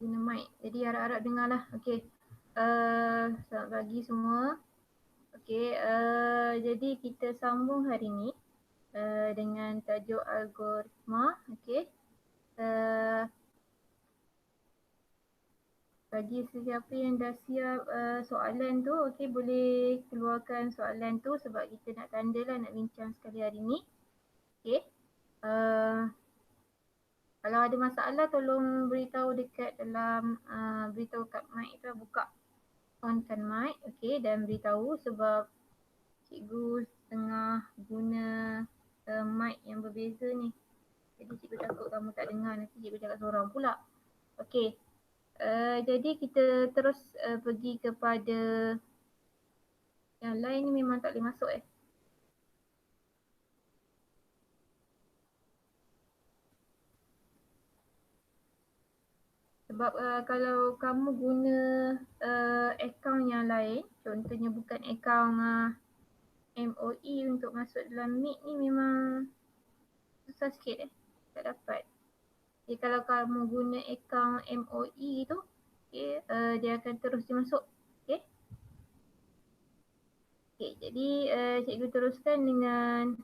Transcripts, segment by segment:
guna mic. Jadi harap-harap dengar lah. Okey. Selamat pagi semua. Okey, jadi kita sambung hari ni dengan tajuk algoritma. Okey. Bagi sesiapa yang dah siap soalan tu, okey, boleh keluarkan soalan tu sebab kita nak tanda lah, nak bincang sekali hari ni. Okey. Kalau ada masalah tolong beritahu dekat dalam beritahu kat mic tu, buka onkan mic, okey, dan beritahu sebab cikgu tengah guna mic yang berbeza ni. Jadi cikgu takut kamu tak dengar, nanti cikgu cakap seorang pula. Okey. Jadi kita terus pergi kepada yang lain ni, memang tak boleh masuk Sebab kalau kamu guna akaun yang lain, contohnya bukan akaun MOE untuk masuk dalam Meet ni, memang susah sikit tak dapat. Jadi kalau kamu guna akaun MOE tu, okay, dia akan terus masuk. Okay. Okay, jadi cikgu teruskan dengan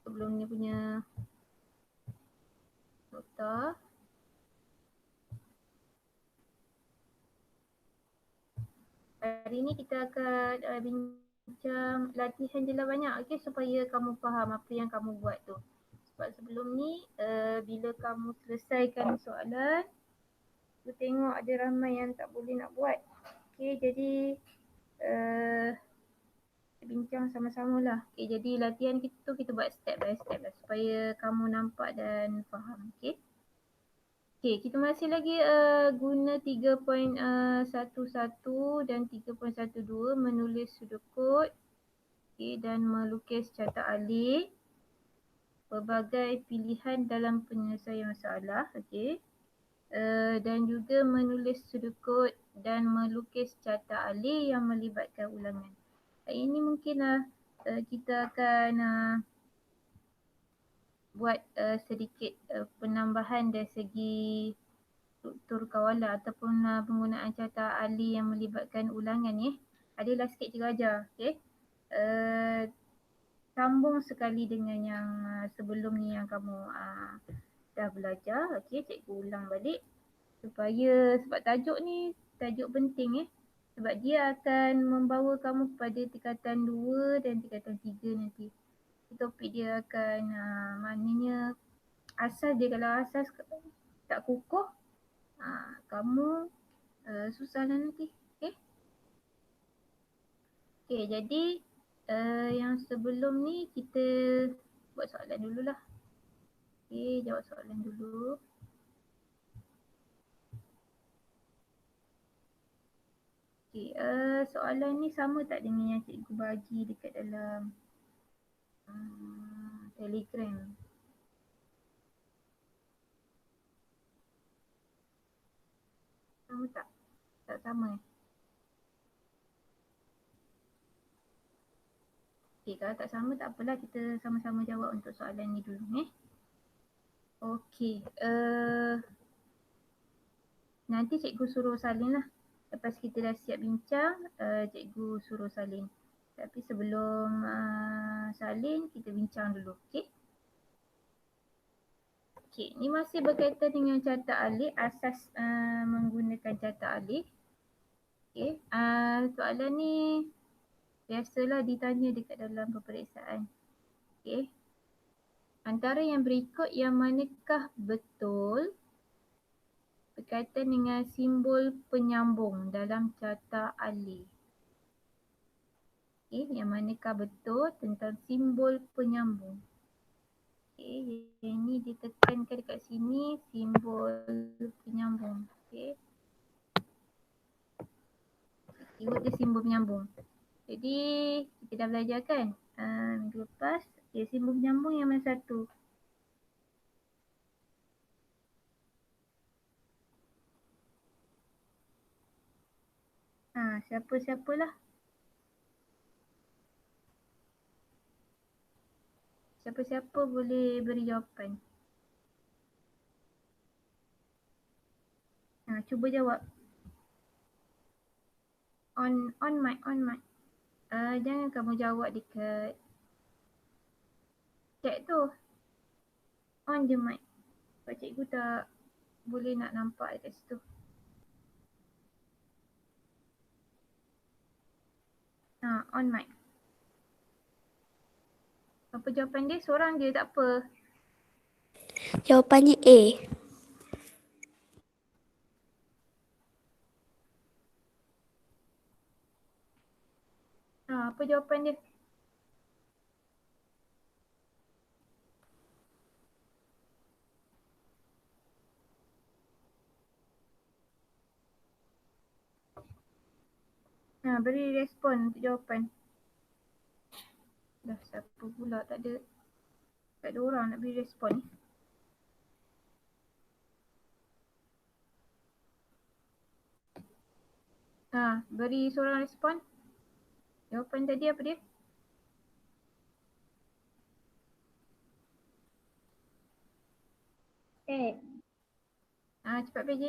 sebelum ni punya nota. Hari ni kita akan bincang latihan jela banyak, okay, supaya kamu faham apa yang kamu buat tu. Sebab sebelum ni bila kamu selesaikan soalan, aku tengok ada ramai yang tak boleh nak buat. Okay, jadi bincang sama-sama lah. Okay, jadi latihan kita tu kita buat step by step lah supaya kamu nampak dan faham. Okay. Okay, kita masih lagi guna 3.11 dan 3.12 menulis sudut, okay, dan melukis carta alih pelbagai pilihan dalam penyelesaian masalah, okay. Dan juga menulis sudut dan melukis carta alih yang melibatkan ulangan. Ini mungkinlah kita akan buat sedikit penambahan dari segi struktur kawalan ataupun penggunaan carta alih yang melibatkan ulangan ni. Adalah sikit cikgu ajar, okay. Sambung sekali dengan yang sebelum ni yang kamu dah belajar, okay. Cikgu ulang balik supaya, sebab tajuk ni tajuk penting sebab dia akan membawa kamu kepada tingkatan 2 dan tingkatan 3 nanti. Topik dia akan maknanya asas dia, kalau asas tak kukuh, kamu susahlah nanti. Okay. Okay, jadi yang sebelum ni kita buat soalan dululah. Okay, jawab soalan dulu. Okay, soalan ni sama tak dengan yang cikgu bagi dekat dalam Telegram? Sama tak? Tak sama Okay, kalau tak sama tak apalah, kita sama-sama jawab untuk soalan ni dulu Okay, nanti cikgu suruh salin lah. Lepas kita dah siap bincang, cikgu suruh salin. Tapi sebelum salin, kita bincang dulu, okay? Okay, ni masih berkaitan dengan carta alih, asas menggunakan carta alih. Okay, soalan ni biasalah ditanya dekat dalam peperiksaan. Okay. Antara yang berikut, yang manakah betul berkaitan dengan simbol penyambung dalam carta alih? Okay, yang manakah betul tentang simbol penyambung? Okay, yang ni ditekankan dekat sini, simbol penyambung. Okay. Keyword dia simbol penyambung. Jadi kita dah belajar kan minggu lepas. Okay, simbol penyambung yang mana satu? Siapa-siapalah. Siapa-siapa boleh beri jawapan. Cuba jawab. On mic, on mic. Jangan kamu jawab dekat chat tu. On je mic. Sebab cikgu tak boleh nak nampak dekat situ. On mic. Apa jawapan dia? Seorang je, tak apa. Jawapannya A. Apa jawapan dia? Beri respon untuk jawapan. Dah siapa pula tak ada orang nak beri respon. Beri seorang respon. Jawapan tadi apa dia? Cepat PJ.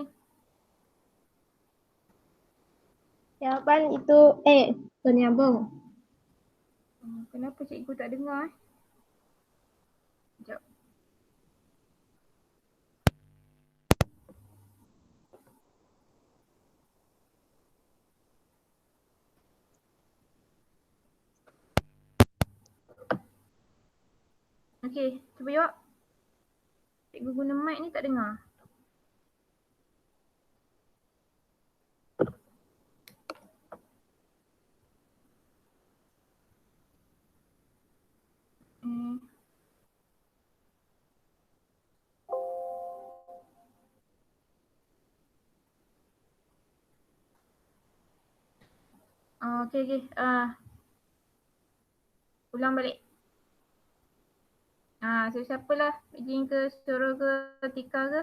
Jawapan itu A, penyambung. Kenapa cikgu tak dengar? Sekejap. Okey, cuba jawab. Cikgu guna mic ni tak dengar. Okey. Ulang balik. So siapalah? Jin ke, Syura ke, Tika ke?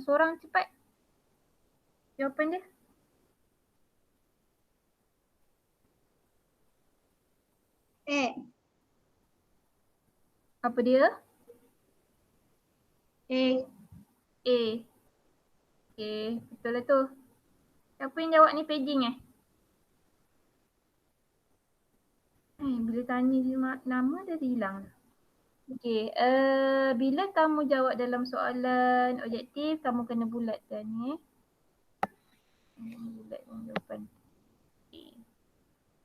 Seorang cepat. Jawapan dia. A. Apa dia? A. Okey, betul lah tu. Siapa yang jawab ni paging bila tanya dia nama dah hilang. Okey, bila kamu jawab dalam soalan objektif, kamu kena bulatkan bulatkan jawapan. Okay.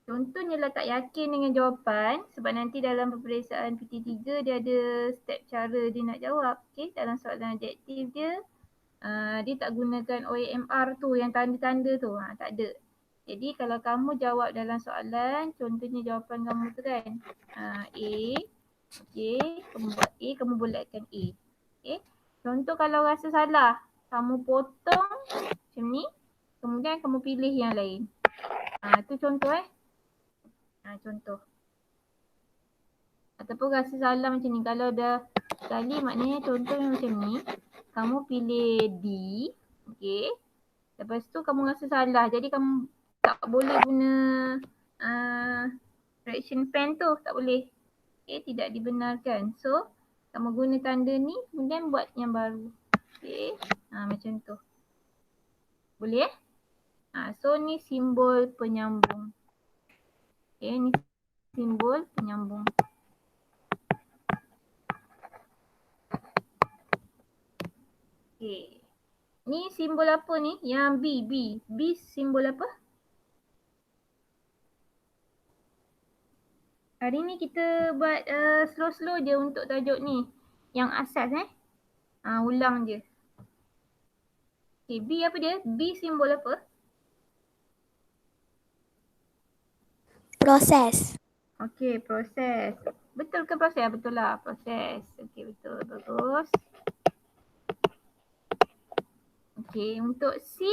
Contohnya lah tak yakin dengan jawapan sebab nanti dalam peperiksaan PT3 dia ada step cara dia nak jawab. Okay, dalam soalan objektif dia tak gunakan OAMR tu yang tanda-tanda tu. Tak ada. Jadi kalau kamu jawab dalam soalan, contohnya jawapan kamu tu kan A, kamu buat A, kamu bulatkan A. Okay. Contoh kalau rasa salah, kamu potong macam ni, kemudian kamu pilih yang lain. Tu contoh contoh. Ataupun rasa salah macam ni, kalau dah sekali maknanya contoh macam ni, kamu pilih D, okay. Lepas tu kamu rasa salah, jadi kamu tak boleh guna fraction pen tu, tak boleh. Okay, tidak dibenarkan. So, kamu guna tanda ni, kemudian buat yang baru. Okay, macam tu. Boleh so ni simbol penyambung. Okay, ni simbol penyambung. Okay. Ni simbol apa ni? Yang B. B simbol apa? Hari ni kita buat slow-slow je untuk tajuk ni. Yang asas ulang je. Okay, B apa dia? B simbol apa? Proses. Okay, proses. Betul ke proses? Betul lah, proses. Okay, betul. Bagus. Okay, untuk C.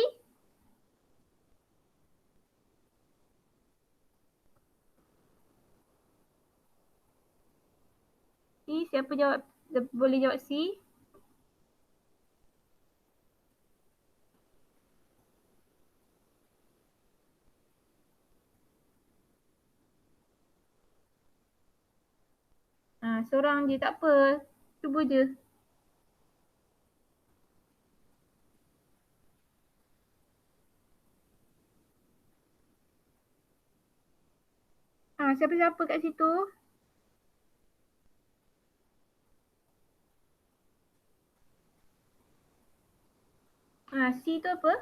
C, siapa jawab? Boleh jawab C? Seorang je tak apa. Cuba je. Siapa-siapa kat situ? C tu apa?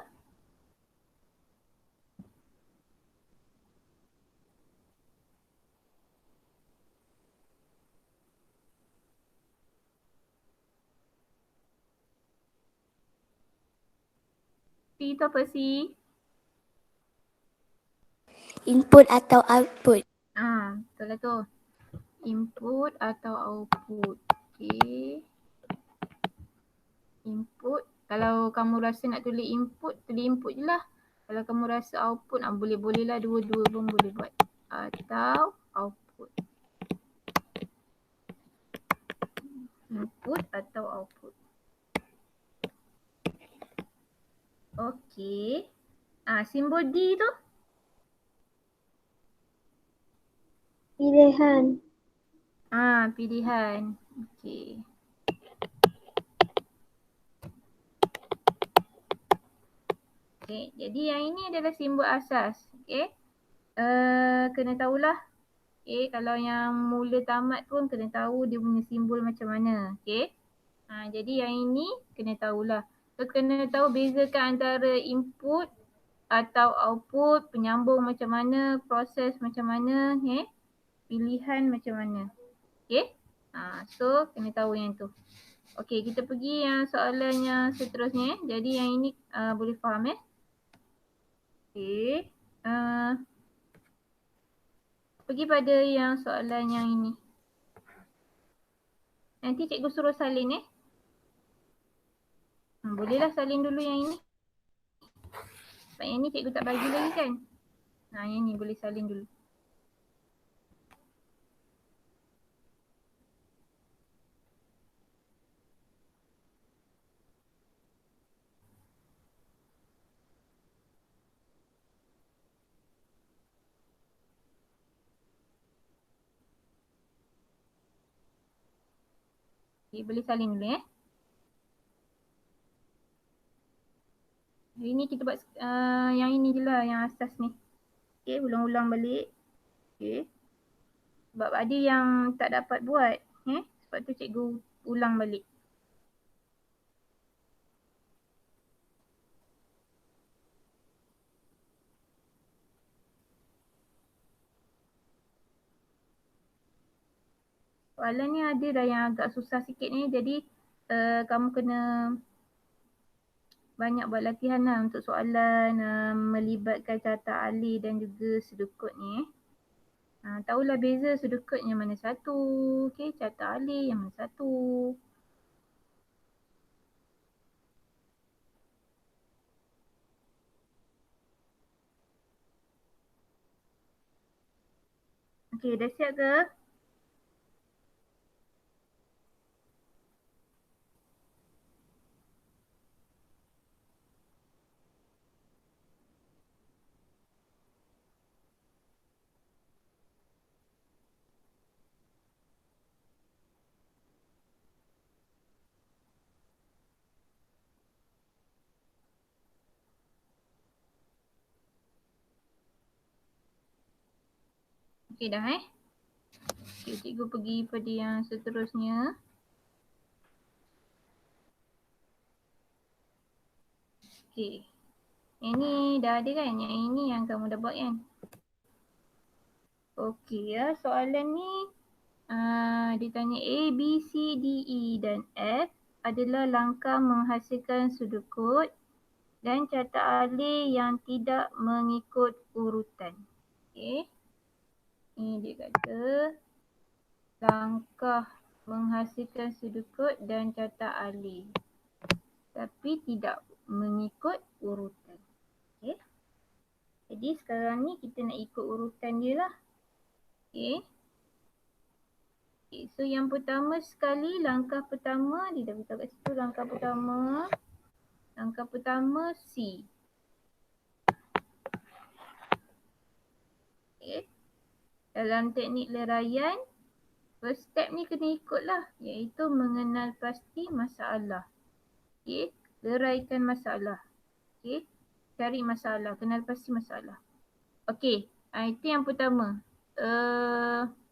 C tu apa C? Input atau output. Betul lah tu. Input atau output. Okay. Input. Kalau kamu rasa nak tulis input je lah. Kalau kamu rasa output, boleh-boleh lah, dua-dua pun boleh buat. Atau output. Input atau output. Okey. Simbol D tu? Pilihan. Pilihan. Okey. Okey, jadi yang ini adalah simbol asas. Okey. Kena tahulah. Okey, kalau yang mula tamat pun kena tahu dia punya simbol macam mana. Okey. Jadi yang ini kena tahulah. So kena tahu bezakan antara input atau output, penyambung macam mana, proses macam mana, pilihan macam mana. Okay. So kena tahu yang tu. Okay, kita pergi yang soalan yang seterusnya. Jadi yang ini boleh faham Okay. Pergi pada yang soalan yang ini. Nanti cikgu suruh salin bolehlah salin dulu yang ini. Sebab yang ni cikgu tak bagi lagi kan. Yang ni boleh salin dulu. Okay, boleh salin dulu Hari ni kita buat yang ini je lah, yang asas ni. Okay, ulang-ulang balik. Okay. Sebab ada yang tak dapat buat. Sebab tu cikgu ulang balik. Soalan ni ada dah yang agak susah sikit ni. Jadi kamu kena banyak buat latihan lah untuk soalan melibatkan carta alih dan juga sudut ni. Tahulah beza sudut yang mana satu. Okay, carta alih yang mana satu. Okay, dah siap ke? Okay dah Okay, cikgu pergi pada yang seterusnya. Okay. Yang ni dah ada kan? Yang ini yang kamu dah buat kan? Okay soalan ni dia tanya A, B, C, D, E dan F adalah langkah menghasilkan sudut kod dan carta alih yang tidak mengikut urutan. Okay. Ini dia kata langkah menghasilkan sudut kod dan carta alih tapi tidak mengikut urutan. Okay. Jadi sekarang ni kita nak ikut urutan dia lah. Okay. Okay, so yang pertama sekali, langkah pertama, dia dah beritahu kat situ langkah pertama. Langkah pertama C. Okay. Dalam teknik leraian, First step ni kena ikut lah, iaitu mengenal pasti masalah. Okay, leraikan masalah. Okay, cari masalah, kenal pasti masalah. Okay, itu yang pertama.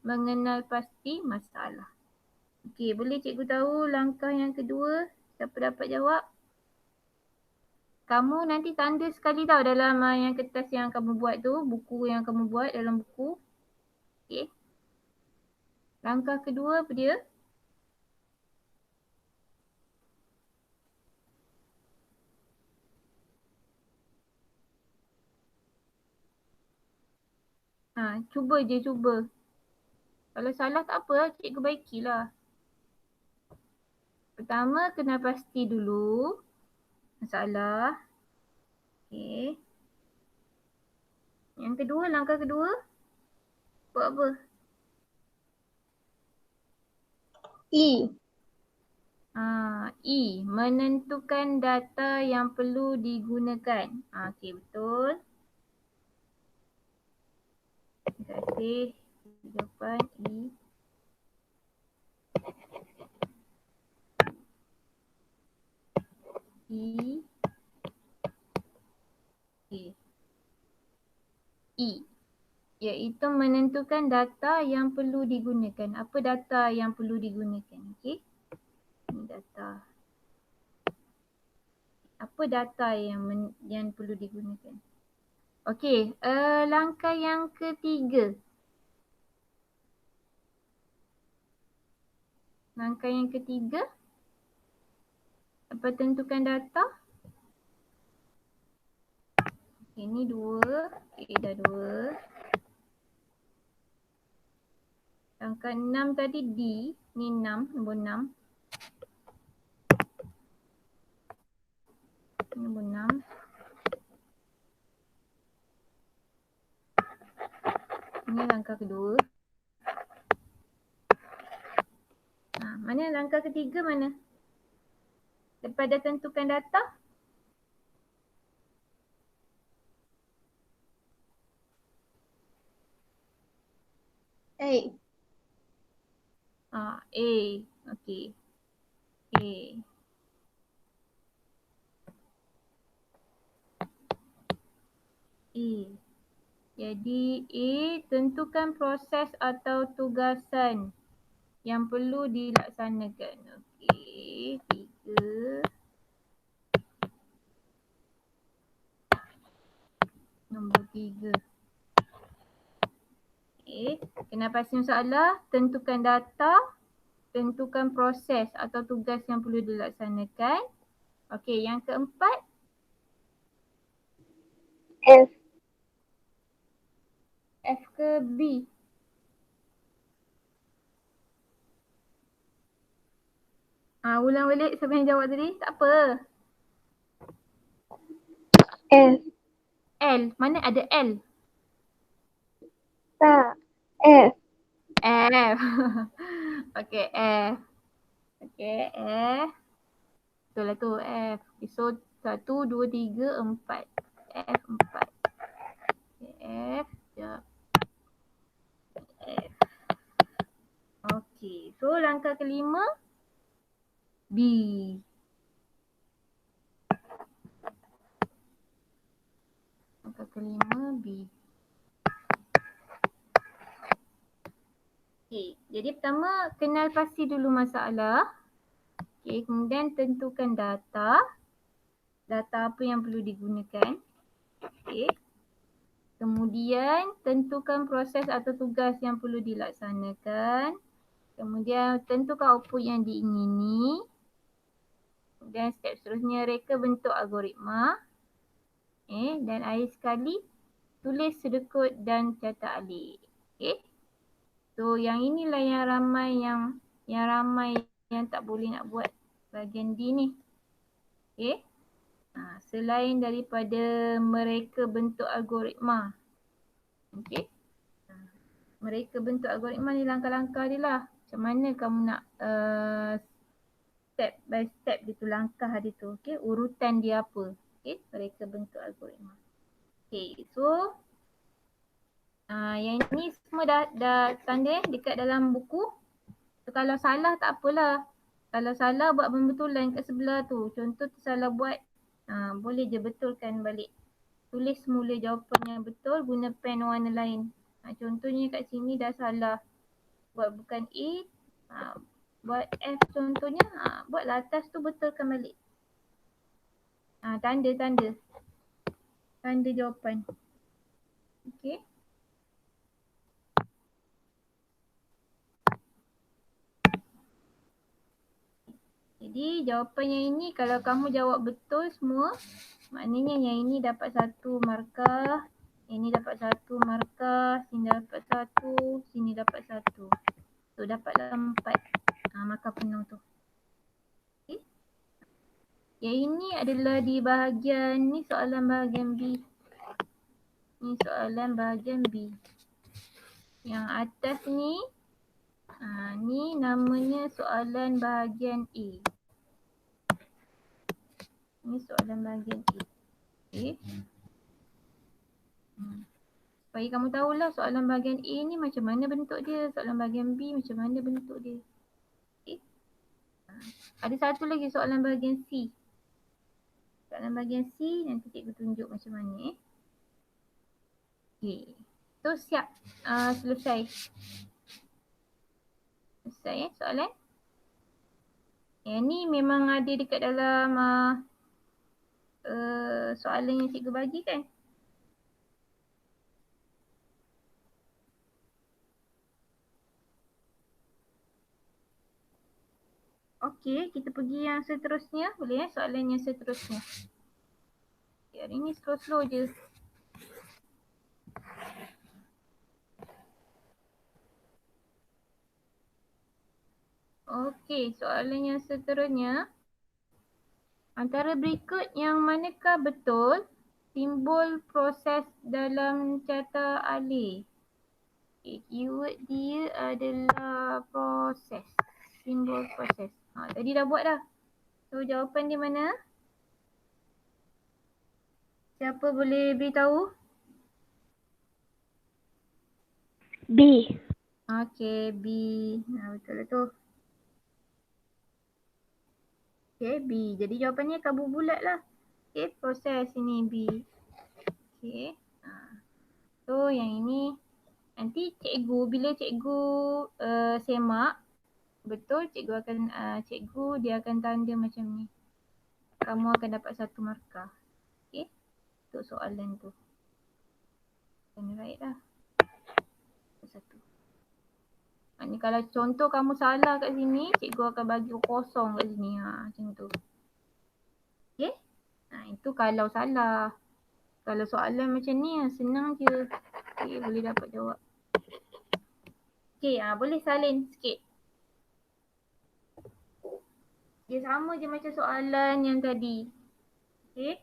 Mengenal pasti masalah. Okay, boleh cikgu tahu langkah yang kedua? Siapa dapat jawab? Kamu nanti tanda sekali tau dalam yang kertas yang kamu buat tu, buku yang kamu buat dalam buku. Okay. Langkah kedua apa dia? Cuba je, cuba. Kalau salah tak apa, cikgu baikilah. Pertama, kena pasti dulu masalah. Okay. Yang kedua, langkah kedua, buat apa? E. E. Menentukan data yang perlu digunakan. Okey, betul. Terima kasih. Jawapan E. E. Okay. E. Iaitu menentukan data yang perlu digunakan. Apa data yang perlu digunakan? Okey. Ini data. Apa data yang perlu digunakan? Okey, langkah yang ketiga. Langkah yang ketiga. Apa tentukan data? Ini 2. Dah 2. Langkah 6 tadi D. Ni 6. Nombor 6. Nombor 6. Ini langkah kedua. Mana langkah ketiga mana? Lepas dah tentukan data. A. A. Okey. A. A. Jadi A, tentukan proses atau tugasan yang perlu dilaksanakan. Okey, 3. Nombor 3. Okey, kena pasti masalah, tentukan data, tentukan proses atau tugas yang perlu dilaksanakan. Okey, yang keempat. F. F ke B? Ulang balik siapa yang jawab tadi? Tak apa. F. L. Mana ada L? Tak. F. F. Okey, F. Okey, F. Betul lah tu, F. Okay, so 1, 2, 3, 4. F 4. Okay, F. Sekejap. F. Okey, so langkah kelima. B. Langkah kelima, B. Okey, jadi pertama kenal pasti dulu masalah. Okey, kemudian tentukan data. Data apa yang perlu digunakan. Okey. Kemudian tentukan proses atau tugas yang perlu dilaksanakan. Kemudian tentukan output yang diingini. Kemudian step seterusnya reka bentuk algoritma. Dan akhir sekali tulis sedekut dan catat alik. Okay. So yang inilah yang ramai yang tak boleh nak buat bahagian D ni. Okay. Selain daripada mereka bentuk algoritma. Okay. Mereka bentuk algoritma ni langkah-langkah dia lah. Macam mana kamu nak step by step dia tu, langkah dia tu. Okay. Urutan dia apa. Okay. Mereka bentuk algoritma. Okay. So yang ni semua dah tanda dekat dalam buku. So, kalau salah tak apalah. Kalau salah buat pembetulan kat sebelah tu. Contoh tersalah buat, boleh je betulkan balik. Tulis semula jawapan yang betul guna pen warna lain. Contohnya kat sini dah salah. Buat bukan A, buat F contohnya, buatlah atas tu betulkan balik. Tanda jawapan. Okey. Jadi jawapan yang ini kalau kamu jawab betul semua, maknanya yang ini dapat 1 markah, ini dapat 1 markah, sini dapat 1, sini dapat 1. So dapatlah 4 markah penuh tu. Okay. Yang ini adalah di bahagian ni, soalan bahagian B. Ni soalan bahagian B. Yang atas ni, ni namanya soalan bahagian A. Ni soalan bahagian A. Okay. Supaya kamu tahulah soalan bahagian A ni macam mana bentuk dia, soalan bahagian B macam mana bentuk dia. Okay. Ada satu lagi soalan bahagian C. Soalan bahagian C nanti cikgu tunjuk macam mana. Okay. So siap, selesai. Selesai soalan. Yang ni memang ada dekat dalam soalan yang cikgu bagi kan. Okey, kita pergi yang seterusnya. Boleh soalan yang seterusnya. Okay, hari ni slow-slow je. Okey, soalan yang seterusnya. Antara berikut yang manakah betul simbol proses dalam carta alih? Okay, keyword dia adalah proses. Simbol proses. Tadi dah buat dah. So jawapan dia mana? Siapa boleh beritahu? B. Okay, B. Betul lah tu. Okay, B. Jadi jawapannya kabut bulat lah. Okay, proses ini B. Okay. So yang ini nanti cikgu, bila cikgu semak, betul cikgu akan, dia akan tanda macam ni. Kamu akan dapat 1 markah. Okay. Untuk soalan tu. Kena right lah. 1. Maknanya kalau contoh kamu salah kat sini, cikgu akan bagi kosong kat sini. Macam tu. Okay. Itu kalau salah. Kalau soalan macam ni senang je. Okay, boleh dapat jawab. Okay, boleh salin sikit. Dia sama je macam soalan yang tadi. Okay.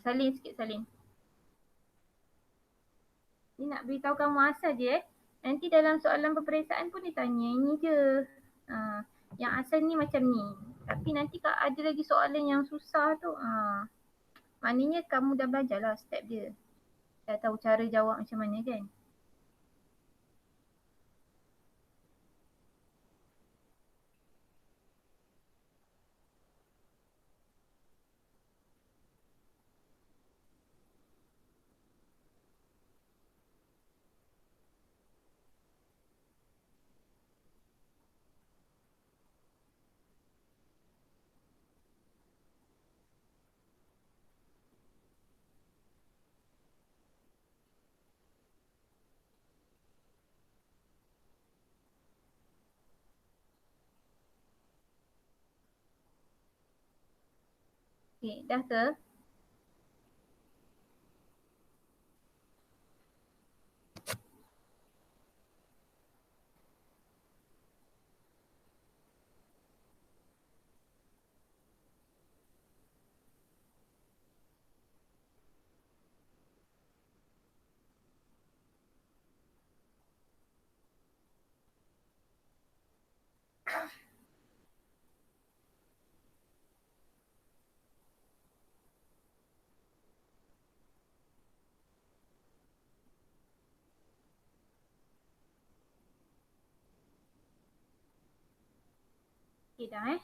Salin sikit, salin. Ni nak beritahu kamu asal je. Nanti dalam soalan peperiksaan pun ditanya ini je. Yang asal ni macam ni. Tapi nanti ada lagi soalan yang susah tu. Maknanya kamu dah belajar lah step dia. Dah tahu cara jawab macam mana kan. Okay, dah ke? Okey dah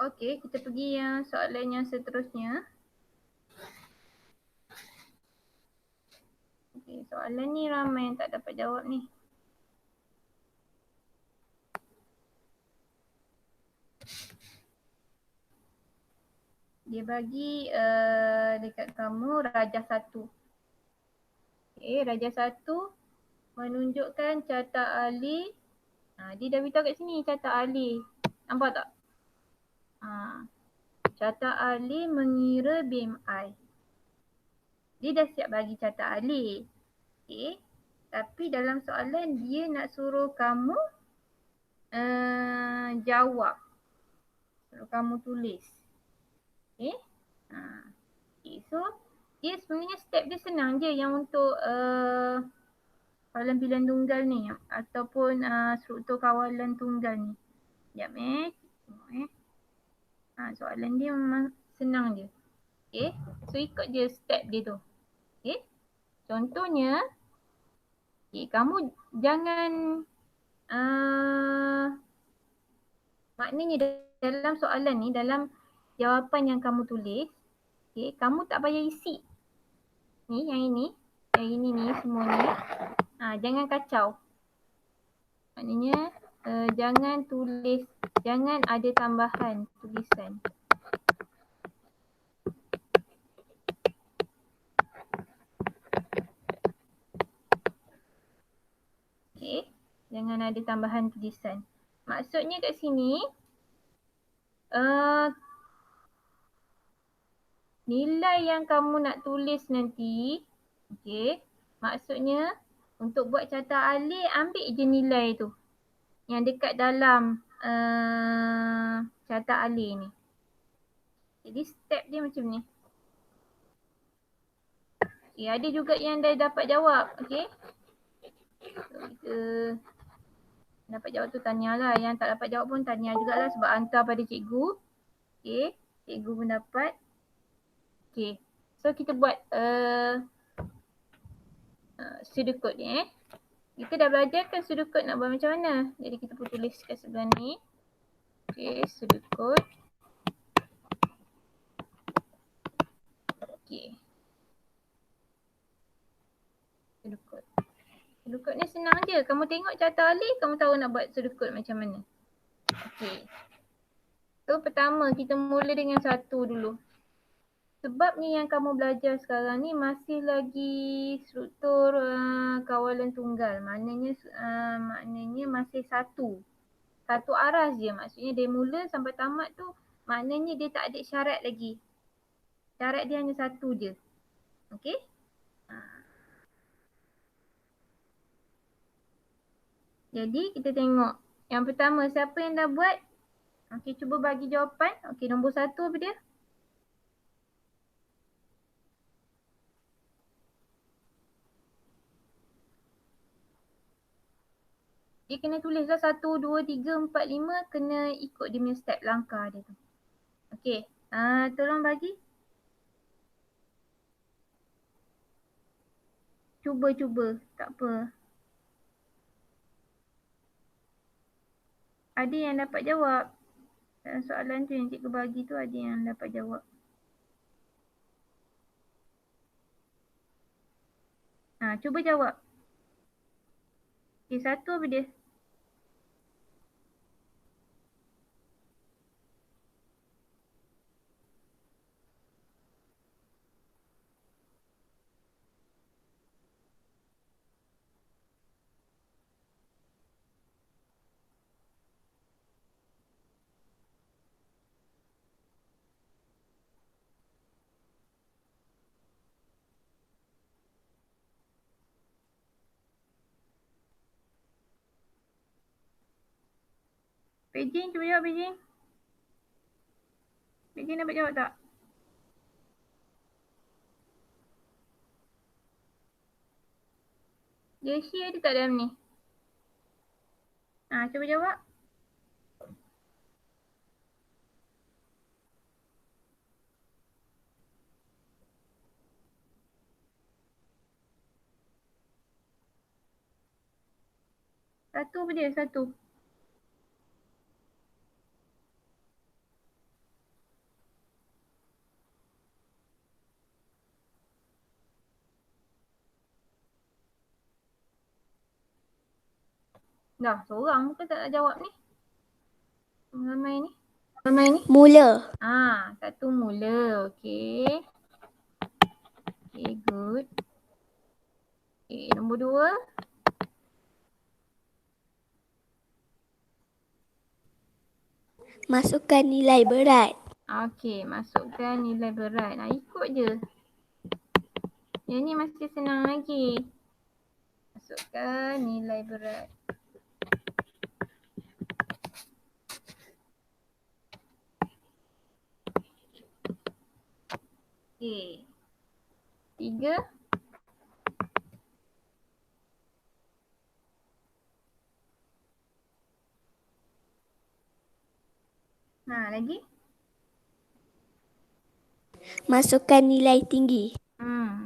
Okey, kita pergi yang soalan yang seterusnya. Okey, soalan ni ramai yang tak dapat jawab ni. Dia bagi dekat kamu Rajah 1. Okey, Rajah 1 menunjukkan carta ahli. Dia dah beritahu kat sini carta ahli. Nampak tak? Carta ahli mengira BMI. Dia dah siap bagi carta ahli. Okey. Tapi dalam soalan dia nak suruh kamu jawab. Suruh kamu tulis. Okey. Okay. So dia sebenarnya step dia senang je yang untuk kawalan pilihan tunggal ni ataupun struktur kawalan tunggal ni. Sekejap tengok soalan dia memang senang je. Okay. So ikut je step dia tu. Okay. Contohnya, okay, kamu jangan maknanya dalam soalan ni, dalam jawapan yang kamu tulis, okay, kamu tak payah isi. Ni, yang ini ni semua ni. Jangan kacau. Maknanya jangan tulis, jangan ada tambahan tulisan. Okay, jangan ada tambahan tulisan. Maksudnya kat sini, nilai yang kamu nak tulis nanti, okay, maksudnya untuk buat carta ahli, ambil je nilai tu yang dekat dalam carta ahli ni. Jadi step dia macam ni. Okay, ada juga yang dah dapat jawab. Okay. So, kita dapat jawab tu tahniah lah. Yang tak dapat jawab pun tahniah jugalah sebab hantar pada cikgu. Okay. Cikgu pun dapat. Okay. So kita buat pseudocode ni Kita dah belajar kan pseudocode nak buat macam mana. Jadi kita pun tulis kat sebelah ni. Okay, pseudocode. Okay. Pseudocode. Pseudocode ni senang je. Kamu tengok carta ahli, kamu tahu nak buat pseudocode macam mana. Okay. So pertama kita mula dengan 1 dulu. Sebab ni yang kamu belajar sekarang ni masih lagi struktur kawalan tunggal. Maknanya masih satu aras je. Maksudnya dia mula sampai tamat tu maknanya dia tak ada syarat lagi. Syarat dia hanya satu je. Okey? Jadi kita tengok. Yang pertama siapa yang dah buat? Okey, cuba bagi jawapan. Okey, nombor 1 apa dia? Dia kena tulislah 1, 2, 3, 4, 5. Kena ikut dia punya step langkah dia tu. Okey. Tolong bagi. Cuba. Tak apa. Ada yang dapat jawab. Dalam soalan tu yang cikgu bagi tu ada yang dapat jawab. Cuba jawab. Okey, 1 apa dia? Beijing, cuba jawab Beijing. Beijing dapat jawab tak? Jessie ada tak dalam ni? Cuba jawab. Satu apa dia? Satu. Dah, seorang ke tak nak jawab ni? Ramai ni. Mula. Satu mula. Okay. Okay, good. Okay, nombor 2. Masukkan nilai berat. Okay, masukkan nilai berat. Ikut je. Yang ni masih senang lagi. Masukkan nilai berat. Okay. 3. Lagi. Masukkan nilai tinggi.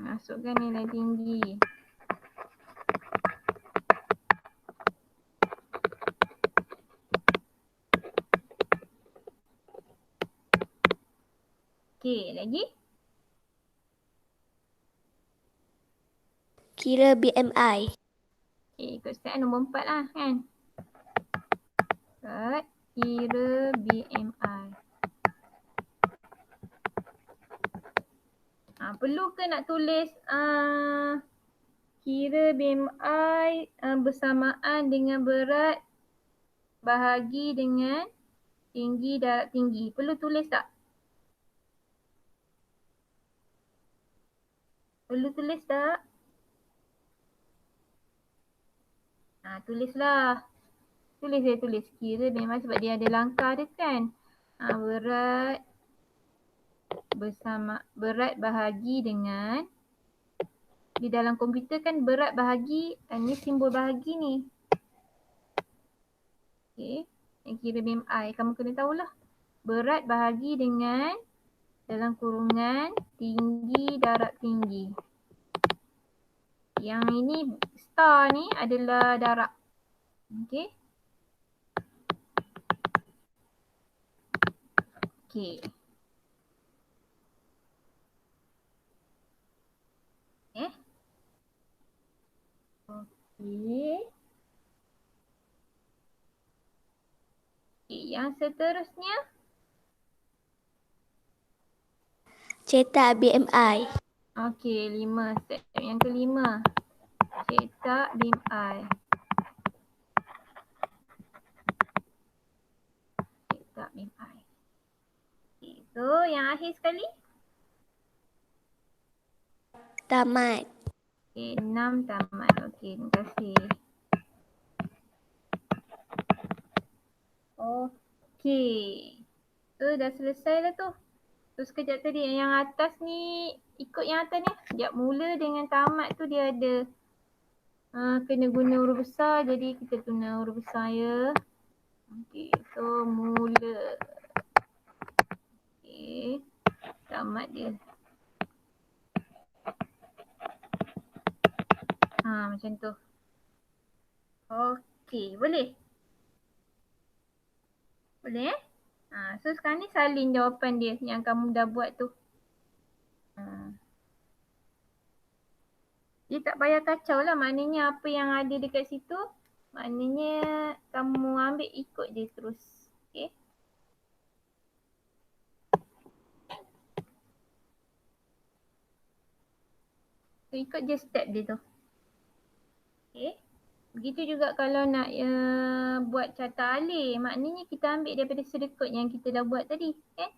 Masukkan nilai tinggi. Okay, lagi. Kira BMI. Okay, ikut step nombor 4 lah kan. Kira BMI. Perlu ke nak tulis kira BMI bersamaan dengan berat bahagi dengan tinggi darab tinggi. Perlu tulis tak? Perlu tulis tak? Tulislah. Tulis. Kira BMI sebab dia ada langkah dia kan. Berat berat bahagi dengan, di dalam komputer kan berat bahagi, ni simbol bahagi ni. Okay, yang kira BMI kamu kena tahulah. Berat bahagi dengan dalam kurungan tinggi darab tinggi. Yang ini star ni adalah darab. Okay. Okay. Okay. Yang seterusnya. Cetak BMI. Okay, 5. Step yang kelima. Cetak BMI. Cetak BMI. Okay, so yang akhir sekali. Tamat. Okay, 6 tamat. Okay, terima kasih. Okay. So dah selesai lah tu. So sekejap tadi yang atas ni, ikut yang atas ni. Sekejap mula dengan tamat tu dia ada kena guna huruf besar. Jadi kita guna huruf besar ya. Okay, so mula. Okay, tamat dia. Macam tu. Okay, boleh? Boleh so sekarang ni salin jawapan dia yang kamu dah buat tu. Dia tak payah kacau lah, maknanya apa yang ada dekat situ, maknanya kamu ambil ikut je terus. Okay. So ikut je step dia tu. Okay. Begitu juga kalau nak buat carta alih, maknanya kita ambil daripada serikut yang kita dah buat tadi. Okay.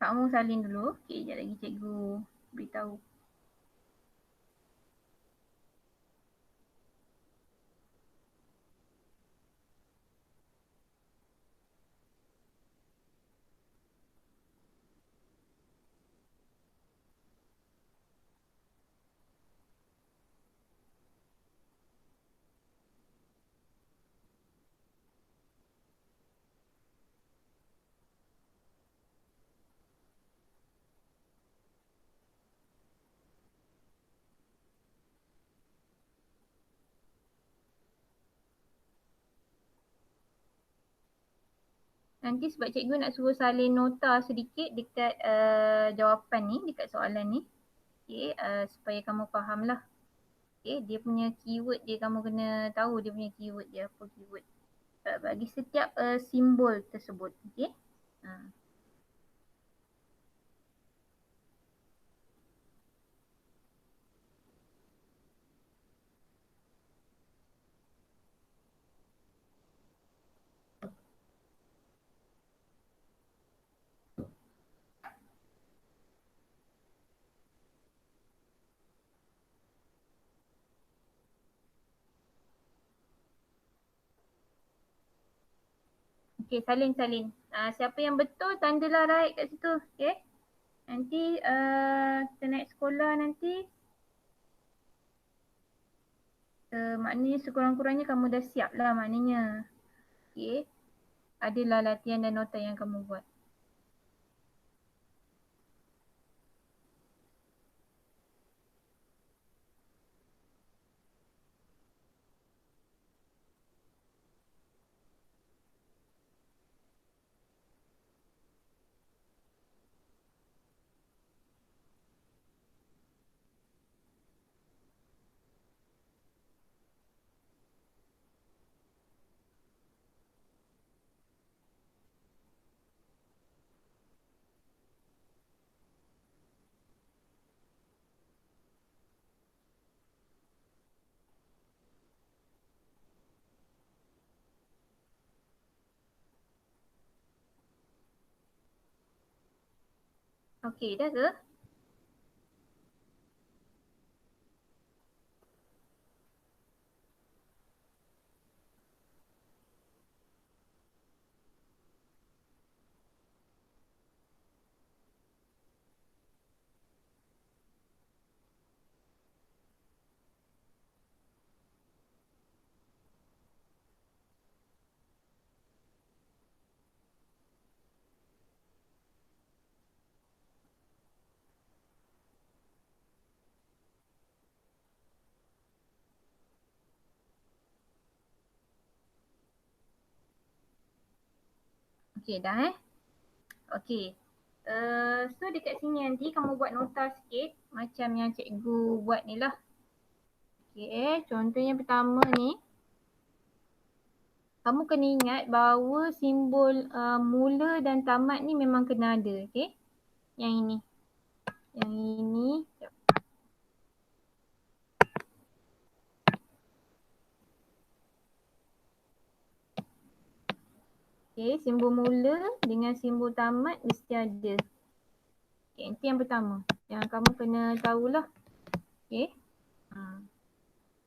Kamu salin dulu. Okay, sekejap lagi cikgu beritahu. Nanti sebab cikgu nak suruh salin nota sedikit dekat jawapan ni, dekat soalan ni. Okay, supaya kamu faham lah. Okay, dia punya keyword dia kamu kena tahu dia punya keyword dia apa keyword. Bagi setiap simbol tersebut. Okay. Okay, salin. Siapa yang betul tandalah right kat situ. Okay. Nanti kita naik sekolah nanti. Maknanya sekurang-kurangnya kamu dah siap lah maknanya. Okay. Adalah latihan dan nota yang kamu buat. Okay, dah ke? Okay, dah Okay. So dekat sini nanti kamu buat nota sikit macam yang cikgu buat ni lah. Okay, contohnya pertama ni. Kamu kena ingat bahawa simbol mula dan tamat ni memang kena ada. Okay. Yang ini. Yang ini. Okay, simbol mula dengan simbol tamat mesti ada. Okay, itu yang pertama. Yang kamu kena tahulah. Okay.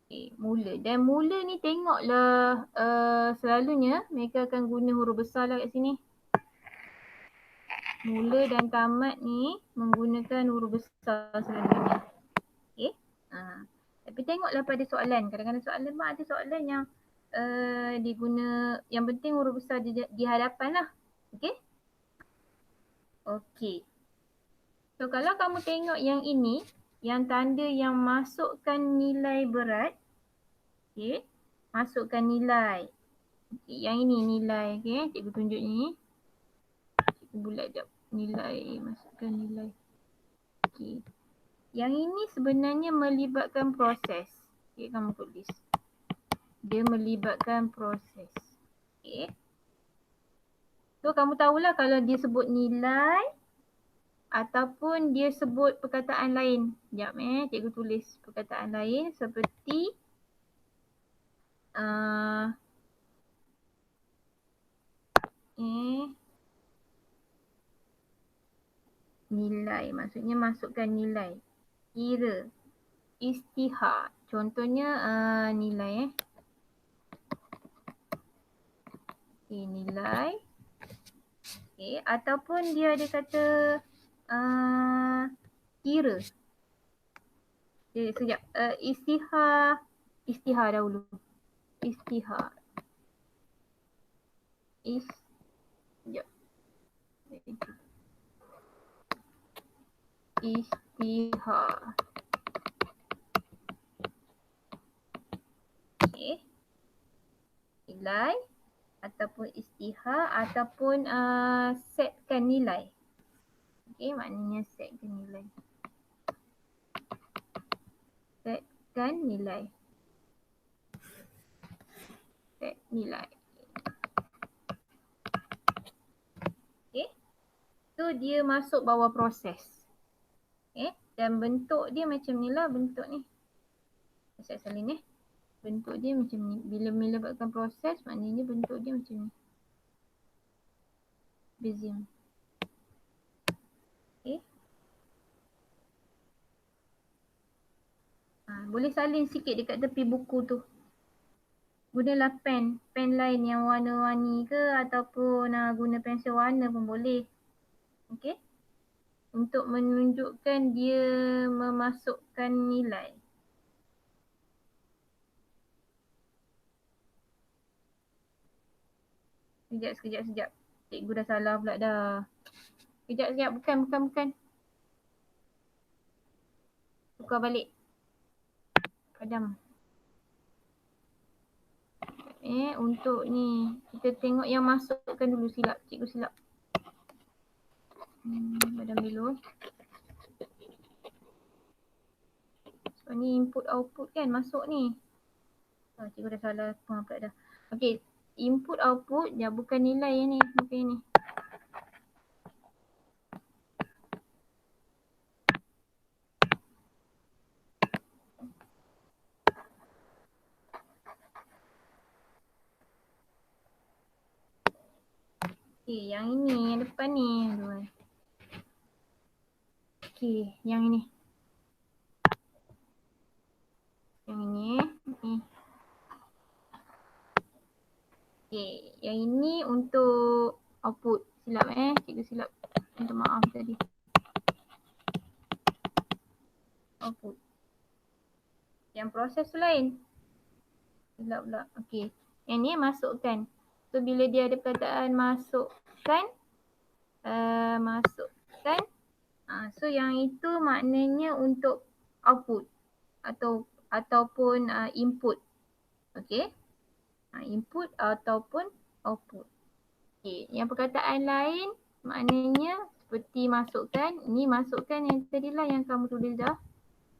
Okay, mula. Dan mula ni tengoklah selalunya mereka akan guna huruf besar lah kat sini. Mula dan tamat ni menggunakan huruf besar selalunya. Okay. Tapi tengoklah pada soalan. Kadang-kadang soalan pun ada soalan yang diguna, yang penting huruf besar di hadapan lah. Okay. Okay. So kalau kamu tengok yang ini, yang tanda yang masukkan nilai berat. Okay. Masukkan nilai. Okay. Yang ini nilai. Okay. Cikgu tunjuk ni. Cikgu bulat jap. Nilai. Masukkan nilai. Okay. Yang ini sebenarnya melibatkan proses. Okay. Kamu tulis. Dia melibatkan proses. Okay. So kamu tahulah kalau dia sebut nilai ataupun dia sebut perkataan lain. Sekejap cikgu tulis perkataan lain seperti nilai. Maksudnya masukkan nilai. Kira. Istihar. Contohnya nilai Okay, nilai. Okay, ataupun dia ada kata kira. Okay, sekejap. Istihar dahulu. Istihar. Sekejap. Istihar. Okay. Nilai ataupun istihar. isytihar ataupun setkan nilai. Okey, maknanya setkan nilai. Setkan nilai. Set nilai. Okey. So dia masuk bawah proses. Dan bentuk dia macam ni lah bentuk ni. Saya salin bentuk dia macam ni. Bila melibatkan proses maknanya bentuk dia macam ni. Bezier. Okay. Boleh salin sikit dekat tepi buku tu. Gunalah pen lain yang warna-warni ke ataupun guna pensel warna pun boleh. Okay. Untuk menunjukkan dia memasukkan nilai. Sekejap. Cikgu dah salah pula dah. Sekejap. Bukan. Tukar balik. Padam. Untuk ni. Kita tengok yang masukkan dulu. Cikgu silap. Padam dulu. So ni input output kan masuk ni. Cikgu dah salah pula dah. Okay. Input output dia bukan nilai yang ni. Bukan yang ni. Okay, yang ini, yang depan ni. Okay, yang ini. Yang ini. Okay, yang ini untuk output. Silap cikgu silap. Minta maaf tadi. Output. Yang proses tu lain. Silap pula. Okay, yang ni masukkan. So bila dia ada perkataan masukkan. So yang itu maknanya untuk output ataupun input. Okay. Input ataupun output. Okay. Yang perkataan lain maknanya seperti masukkan. Ni masukkan yang tadilah yang kamu tulis dah.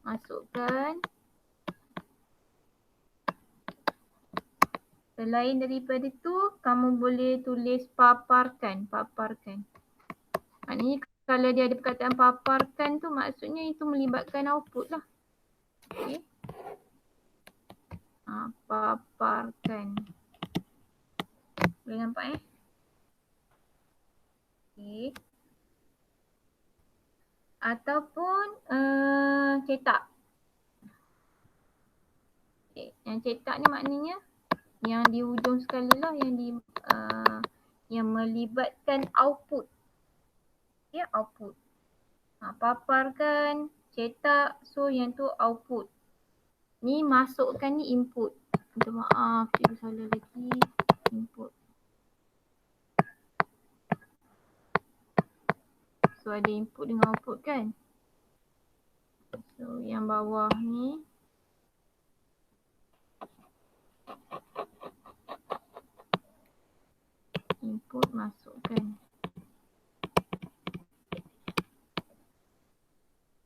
Masukkan. Selain daripada tu, kamu boleh tulis paparkan. Maknanya kalau dia ada perkataan paparkan tu maksudnya itu melibatkan output lah. Okay. Paparkan. Boleh nampak Okay. Ataupun cetak. Okay. Yang cetak ni maknanya yang di hujung sekali lah yang melibatkan output. Okay, output. Paparkan, cetak, so yang tu output. Ni masukkan ni input. Minta maaf, cikgu salah lagi. Input. So ada input dengan output kan. So yang bawah ni. Input masukkan.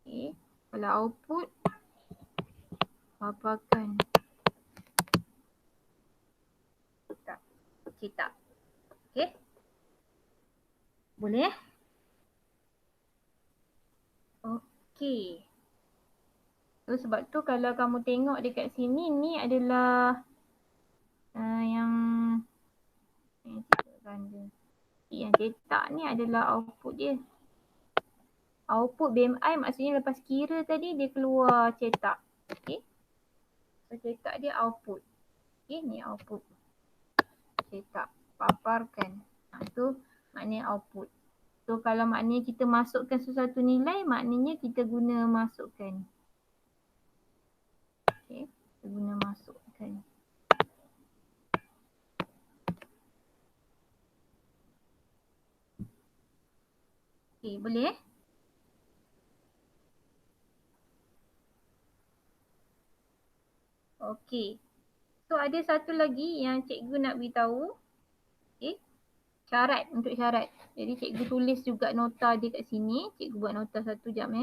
Okay. Kalau output. Paparkan. Cetak. Okay. Boleh Okay. So sebab tu kalau kamu tengok dekat sini ni adalah yang cetak ni adalah output dia. Output BMI maksudnya lepas kira tadi dia keluar cetak. Okay. So cetak dia output. Okay, ni output. Cetak, paparkan. Tu maknanya output. So kalau maknanya kita masukkan sesuatu nilai, maknanya kita guna masukkan. Okay, kita guna masukkan. Okay, boleh Okay. So ada satu lagi yang cikgu nak beritahu. Okay. Syarat, untuk syarat. Jadi cikgu tulis juga nota dia kat sini. Cikgu buat nota satu jap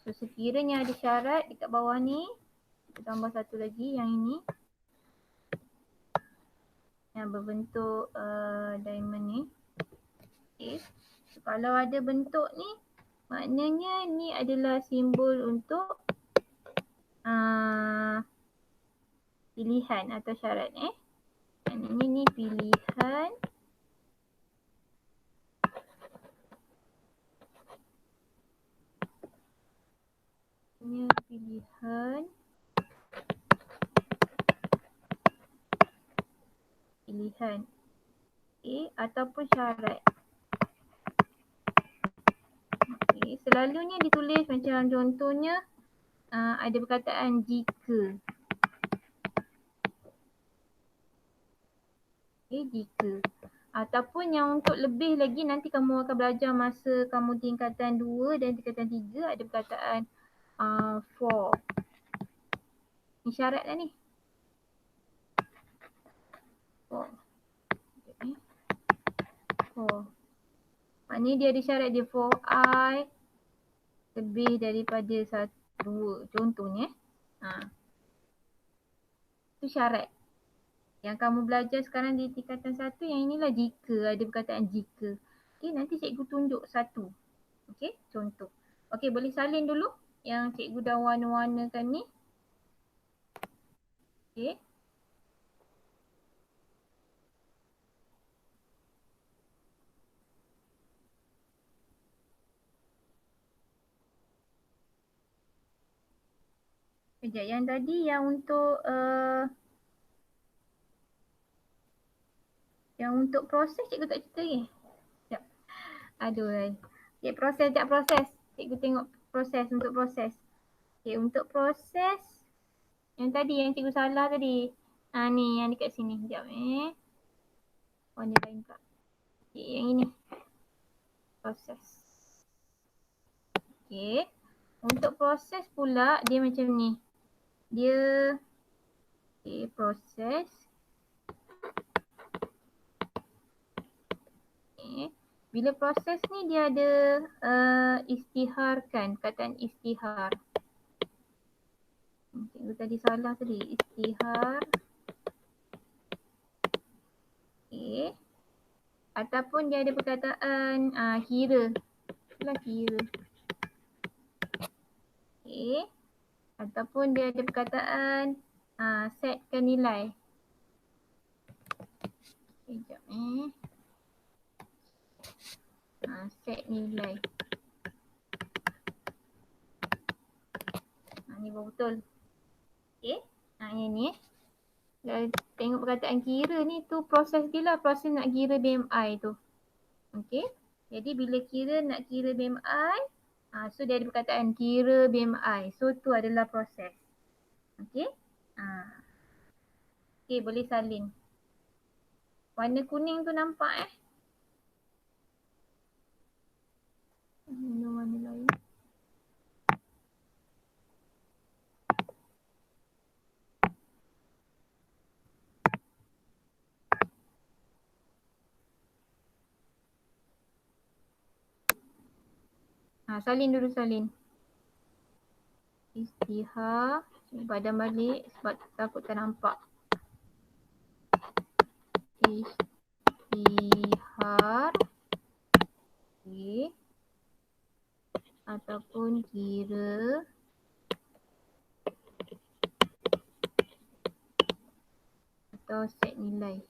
So sekiranya ada syarat dekat bawah ni, kita tambah satu lagi yang ini. Yang berbentuk diamond ni. Okay. So, kalau ada bentuk ni, maknanya ni adalah simbol untuk pilihan atau syarat Maknanya ni pilihan. Ini pilihan. Pilihan. Okay, ataupun syarat. Okay, selalunya ditulis macam contohnya ada perkataan jika. Okay, jika. Ataupun yang untuk lebih lagi nanti kamu akan belajar masa kamu tingkatan 2 dan tingkatan 3 ada perkataan for. Ni syarat lah ni. For. For. Maknanya dia ada syarat dia for I lebih daripada 2 contohnya. Itu syarat. Yang kamu belajar sekarang di tingkatan 1 yang inilah jika, ada perkataan jika. Okay, nanti cikgu tunjuk satu. Okay, contoh. Okay, boleh salin dulu yang cikgu dah warna-warnakan ni. Okay. Sekejap, yang tadi yang untuk proses cikgu tak cerita lagi. Sekejap. Aduh. Okay, proses. Cikgu tengok proses untuk proses. Okay, untuk proses yang tadi yang cikgu salah tadi. Ni yang dekat sini. Sekejap warna lain pula. Okay, yang ini. Proses. Okay. Untuk proses pula dia macam ni. Dia proses. Okay. Bila proses ni dia ada istiharkan, perkataan istihar. Cikgu tadi salah tadi, istihar. Okay. Ataupun dia ada perkataan kira. Itulah kira. Okay. Ataupun dia ada perkataan setkan nilai. Sekejap set nilai. Ni baru betul. Okay. Yang ni tengok perkataan kira ni tu proses dia lah. Proses nak kira BMI tu. Okay. Jadi bila nak kira BMI, so dia ada perkataan kira BMI. So tu adalah proses. Okay. Okay, boleh salin. Warna kuning tu nampak warna lain. Salin dulu, salin. Istihar. Badan balik sebab takut tak nampak. Istihar. Okay. Ataupun kira. Atau set nilai.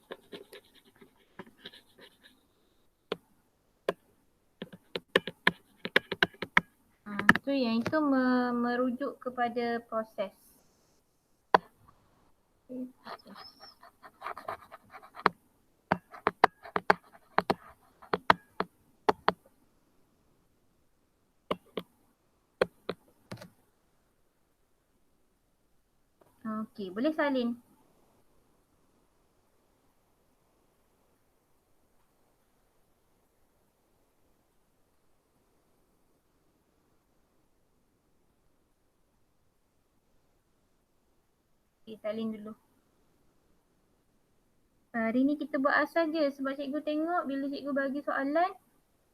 So yang itu merujuk kepada proses. Okay, proses. Okay, boleh salin. Okay, salin dulu. Hari ni kita buat asal je sebab cikgu tengok bila cikgu bagi soalan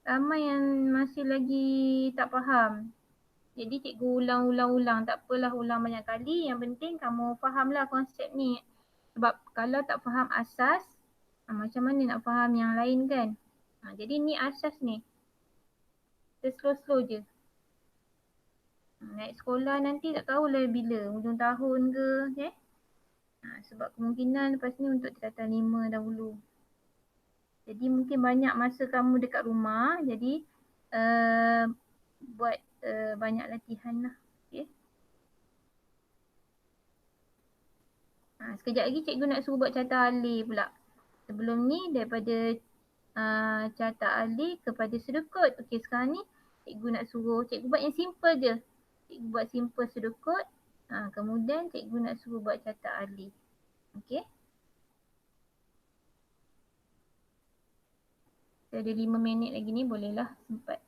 ramai yang masih lagi tak faham. Jadi cikgu ulang. Tak apalah ulang banyak kali. Yang penting kamu fahamlah konsep ni. Sebab kalau tak faham asas, macam mana nak faham yang lain kan? Jadi ni asas ni. Kita slow-slow je. Naik sekolah nanti tak tahulah bila. Hujung tahun ke. Okay? Sebab kemungkinan lepas ni untuk tingkatan 5 dahulu. Jadi mungkin banyak masa kamu dekat rumah. Jadi buat banyak latihan lah. Okay? Sekejap lagi cikgu nak suruh buat carta alih pula. Sebelum ni daripada carta alih kepada sudut. Okey, sekarang ni cikgu nak suruh cikgu buat yang simple je. Cikgu buat simple sudut. Kemudian cikgu nak suruh buat carta alih. Okey. Kita ada 5 minit lagi ni, bolehlah sempat.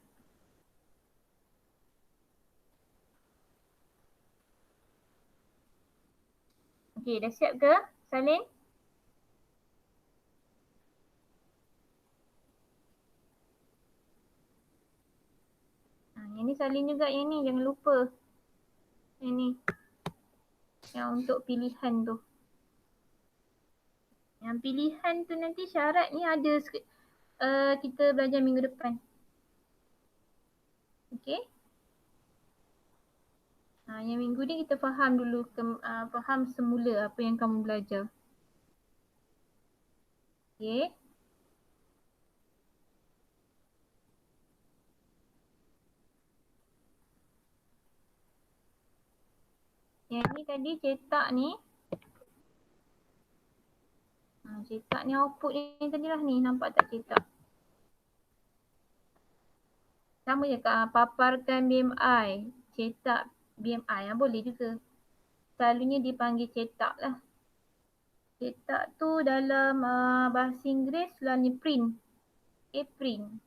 Okey, dah siap ke Salim? Yang ni Salim juga, yang ni jangan lupa. Yang ni. Yang untuk pilihan tu. Yang pilihan tu nanti syarat ni ada kita belajar minggu depan. Okey. Yang minggu ni kita faham dulu, faham semula apa yang kamu belajar. Okey. Yang ni tadi cetak ni. Cetak ni output ni tadi lah ni, nampak tak cetak? Sama je paparkan BMI, cetak BMI boleh juga. Selalunya dipanggil cetak lah. Cetak tu dalam bahasa Inggeris selalunya print. Okay, print.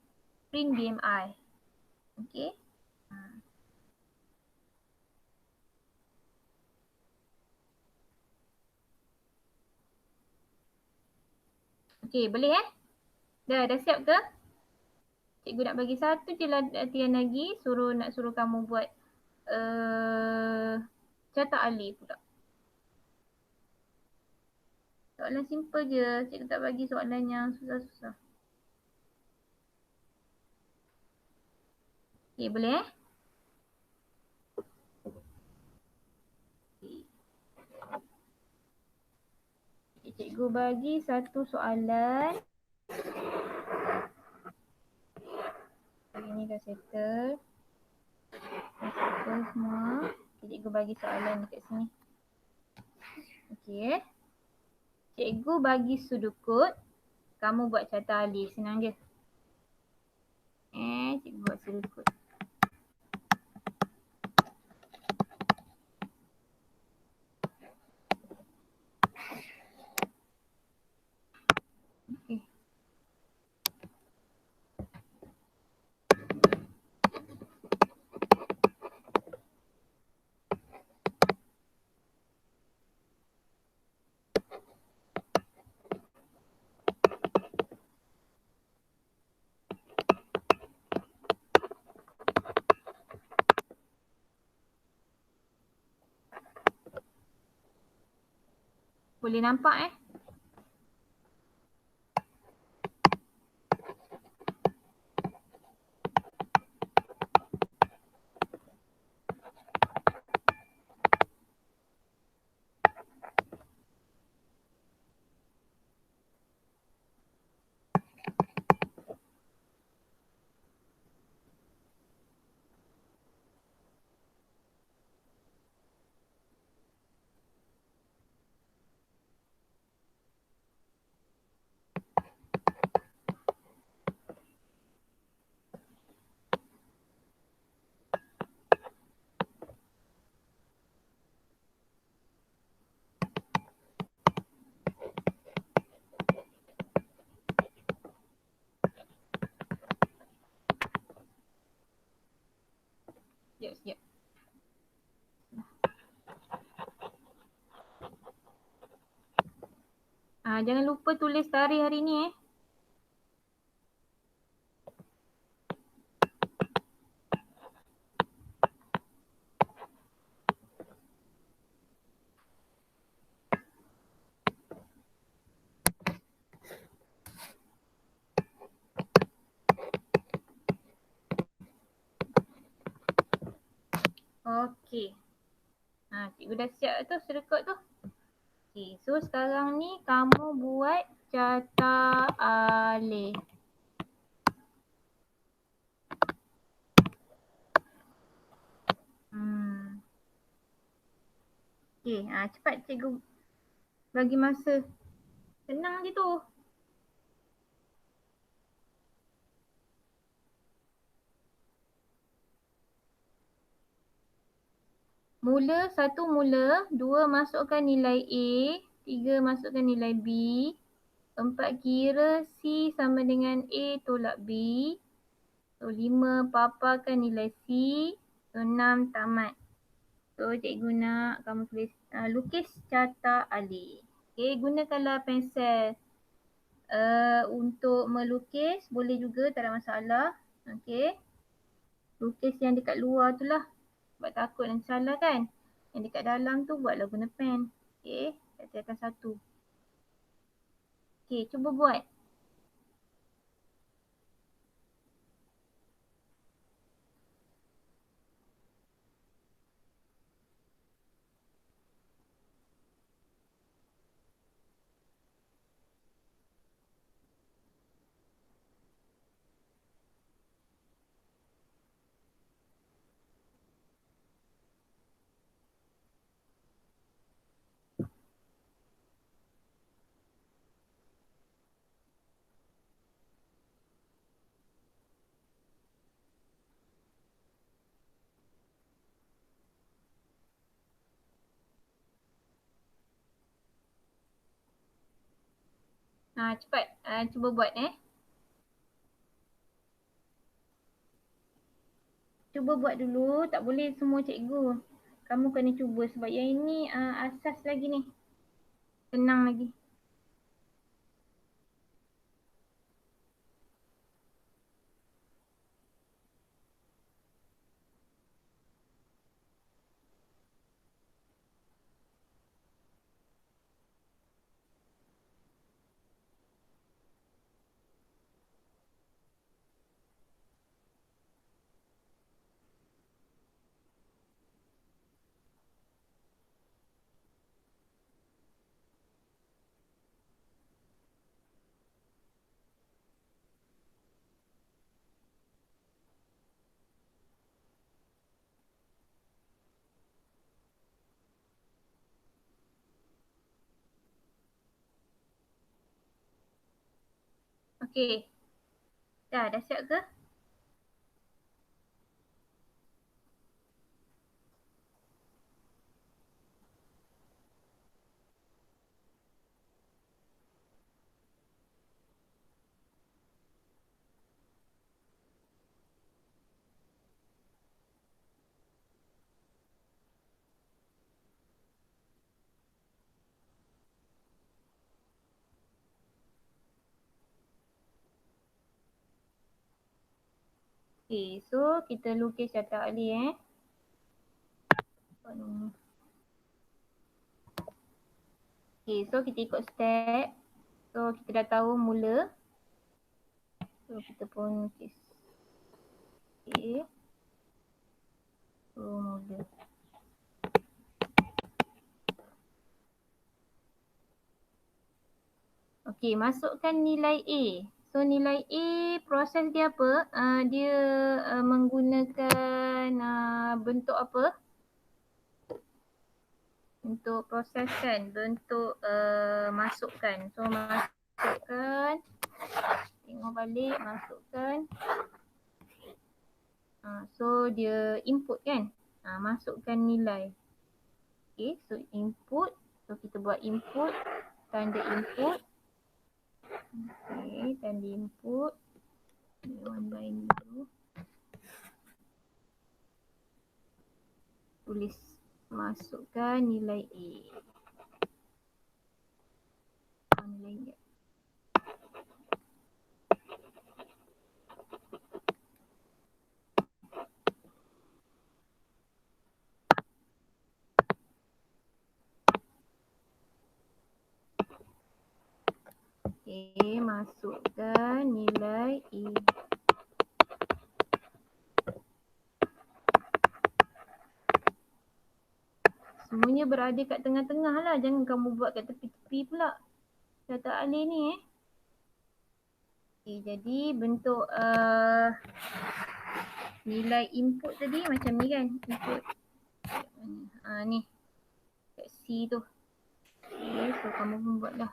Print BMI. Okay. Okay, boleh Dah siap ke? Cikgu nak bagi satu je latihan lagi, nak suruh kamu buat carta alih pula. Soalan simple je, cikgu tak bagi soalan yang susah-susah. Okay, boleh Cikgu bagi satu soalan. Ini dah settle. Dah settle semua. Cikgu bagi soalan dekat sini. Okey. Cikgu bagi sudut. Kamu buat carta alih. Senang je. Cikgu buat sudut. Okey. Boleh nampak Siap. Jangan lupa tulis tarikh hari ni Okey. Cikgu dah siap tu serekod tu. Okey, so sekarang ni kamu buat carta alih. Okey, cepat cikgu bagi masa. Senang je tu. Satu mula, 2 masukkan nilai A, 3 masukkan nilai B, 4 kira C sama dengan A tolak B, so 5 paparkan nilai C, so 6 tamat. So cikgu nak kamu tulis lukis carta alih. Okay, gunakanlah pensel untuk melukis, boleh juga tak ada masalah. Okay, lukis yang dekat luar tu lah. Sebab takut nanti salah kan. Yang dekat dalam tu buatlah guna pen. Okay, saya akan satu. Okay, cuba buat. Cepat. Cuba buat Cuba buat dulu. Tak boleh semua cikgu. Kamu kena cuba sebab yang ini asas lagi ni. Senang lagi. Okey. Dah siap ke? Okay, so kita lukis carta alih Okay, so kita ikut step. So kita dah tahu mula. So kita pun lukis. Okay. So mula. Okay, masukkan nilai A. So nilai A, proses dia apa? Dia menggunakan bentuk apa? Untuk proses kan, bentuk masukkan. So masukkan, tengok balik, masukkan. So dia input kan, masukkan nilai. Okay, so input. So kita buat input, tanda input. Okay, tanda input. One by dulu. Tulis, masukkan nilai A. Nilai A, masukkan nilai A. Semuanya berada kat tengah-tengah lah. Jangan kamu buat kat tepi-tepi pula. Data alih ni Okay, jadi bentuk nilai input tadi macam ni kan. Input. Ni. Kat C tu. Okay, so kamu pun buat dah.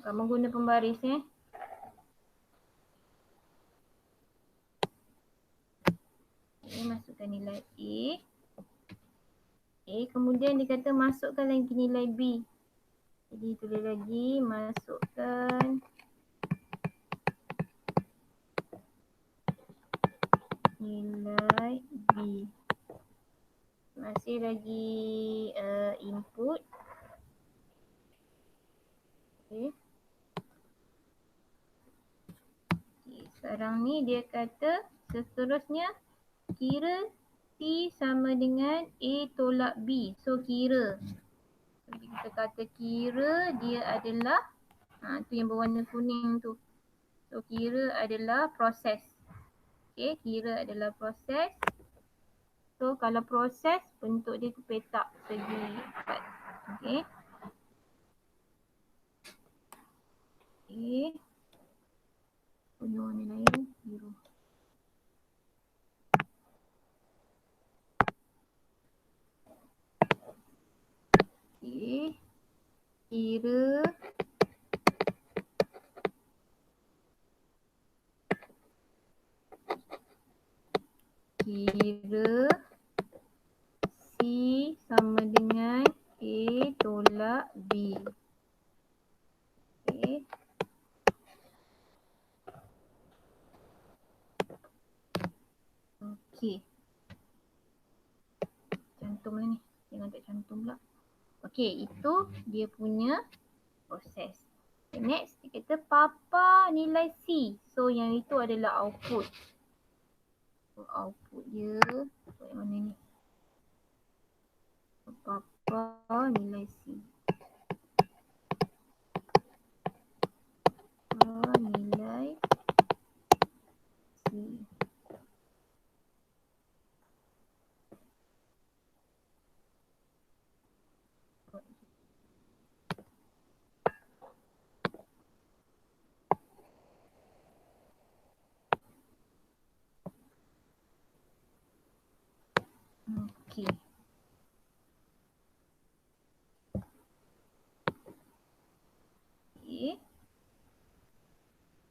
Kamu guna pembaris Okay, masukkan nilai A. Kemudian dia kata masukkan lagi nilai B. Jadi tulis lagi masukkan nilai B. Masih lagi input. Okay. Sekarang ni dia kata seterusnya kira T sama dengan A tolak B. So kira. Jadi kita kata kira dia adalah tu yang berwarna kuning tu. So kira adalah proses. Okay, kira adalah proses. So kalau proses bentuk dia tu petak segi empat. Okay. Okay. Guna warna lain, biru. Okay. Kira C sama dengan A tolak B. Okay. Okay. Cantumlah ni. Jangan tak cantum pula. Okay, itu dia punya proses. Okay, next, dia kata papa nilai C. So, yang itu adalah output. So, output dia, yang mana ni? Papa nilai C. Papa nilai C. Okay. Okay.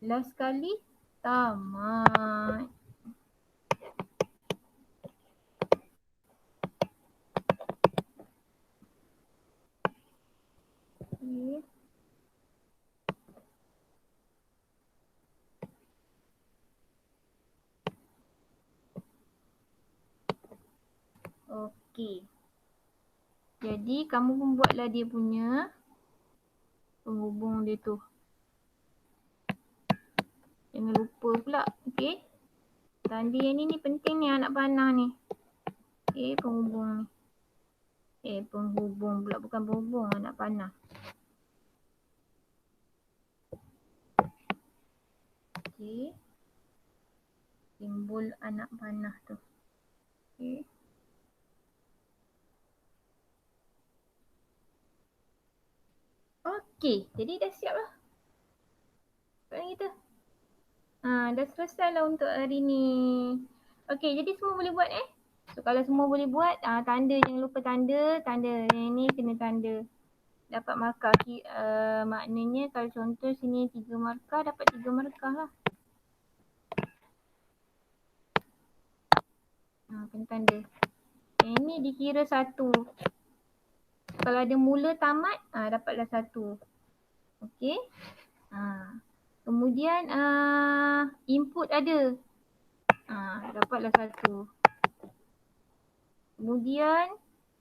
Last kali, tamat. Okay. Okey. Jadi kamu pun buatlah dia punya penghubung dia tu. Jangan lupa pula. Okey. Tanda yang ni penting ni anak panah ni. Okey, penghubung ni. Penghubung pula, bukan penghubung, anak panah. Okey. Simbol anak panah tu. Okey. Okey, jadi dah siap lah. Soalan kita. Dah selesai lah untuk hari ni. Okey, jadi semua boleh buat So kalau semua boleh buat, tanda, jangan lupa tanda. Yang ni kena tanda. Dapat markah. Maknanya kalau contoh sini 3 markah, dapat 3 markah lah. Kena tanda. Yang ni dikira 1. Kalau ada mula tamat, dapatlah 1. Okey. Kemudian input ada. Dapatlah 1. Kemudian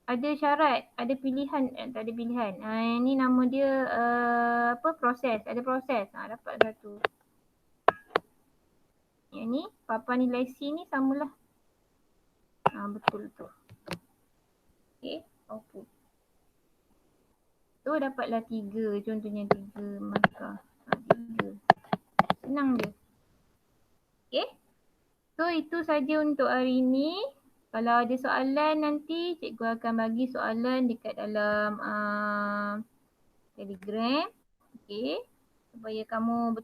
ada syarat, ada pilihan, tak ada pilihan. Yang ni nama dia proses, ada proses. Dapat 1. Yang ni papa nilai C ni samalah. Betul tu. Okey. output. Tu dapatlah 3, contohnya 3 markah. 3. Senang je. Okay. So itu saja untuk hari ini. Kalau ada soalan nanti cikgu akan bagi soalan dekat dalam Telegram. Okay. Supaya kamu